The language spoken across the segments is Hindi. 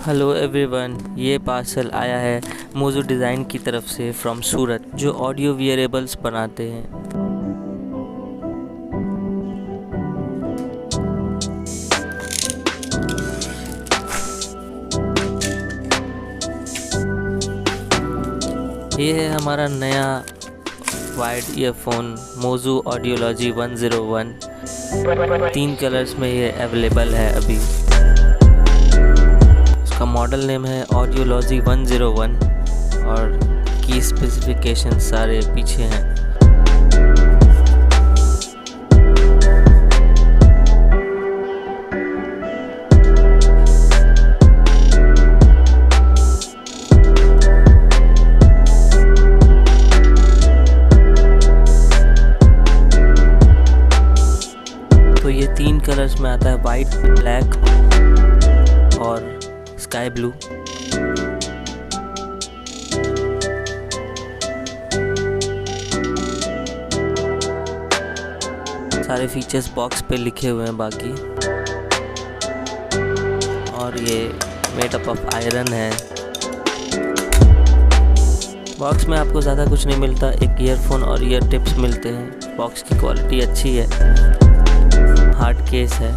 हेलो एवरीवन, ये पार्सल आया है मोजू डिज़ाइन की तरफ से फ्रॉम सूरत, जो ऑडियो वियरेबल्स बनाते हैं। ये है हमारा नया वाइड ईयरफोन मोजू ऑडियोलॉजी 101। 3 कलर्स में ये अवेलेबल है अभी। इसका मॉडल नेम है ऑडियोलॉजी 101 और की स्पेसिफिकेशन सारे पीछे हैं। तो ये 3 कलर्स में आता है, वाइट, ब्लैक और स्काई ब्लू। सारे फीचर्स बॉक्स पे लिखे हुए हैं बाकी। और ये मेड अप ऑफ आयरन है। बॉक्स में आपको ज़्यादा कुछ नहीं मिलता, एक ईयरफोन और ईयर टिप्स मिलते हैं। बॉक्स की क्वालिटी अच्छी है, हार्ड केस है।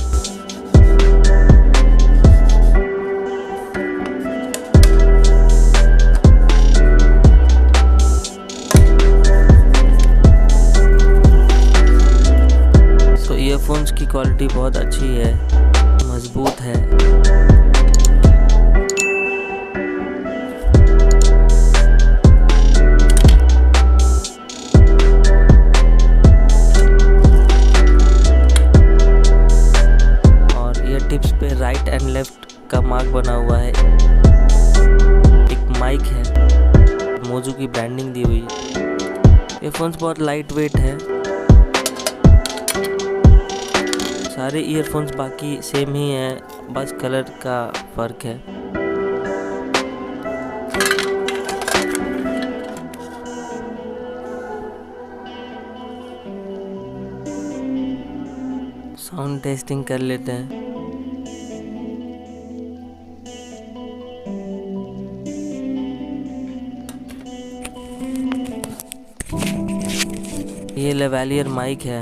तो ईयरफोन्स की क्वालिटी बहुत अच्छी है, मजबूत है। टिप्स पे राइट एंड लेफ्ट का मार्क बना हुआ है। एक माइक है, मोजू की ब्रांडिंग दी हुई है। ईयरफोन्स बहुत लाइट वेट है। सारे ईयरफोन्स बाकी सेम ही हैं, बस कलर का फर्क है। साउंड टेस्टिंग कर लेते हैं। ये लेवलियर माइक है।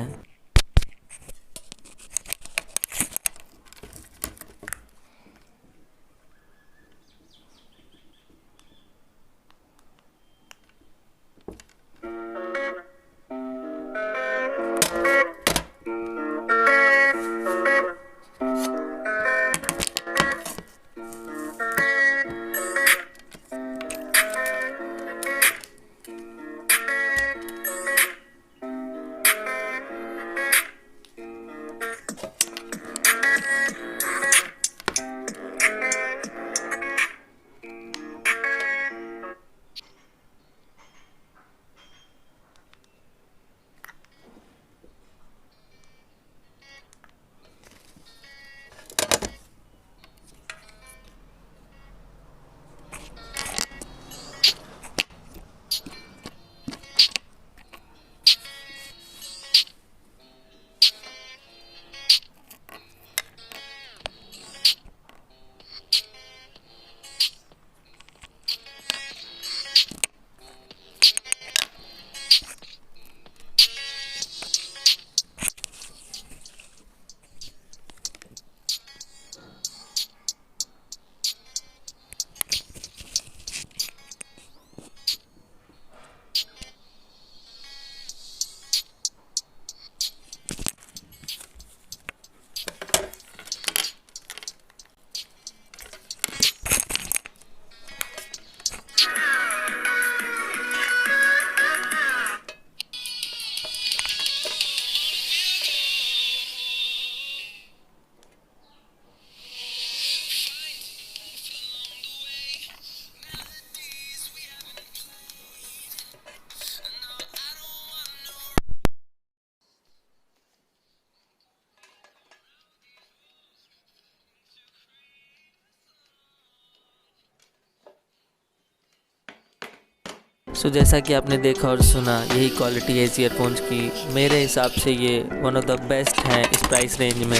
जैसा कि आपने देखा और सुना, यही क्वालिटी है इस ईयरफोन्स की। मेरे हिसाब से ये वन ऑफ द बेस्ट हैं इस प्राइस रेंज में।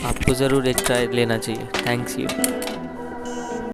आपको ज़रूर एक ट्राई लेना चाहिए। Thanks you.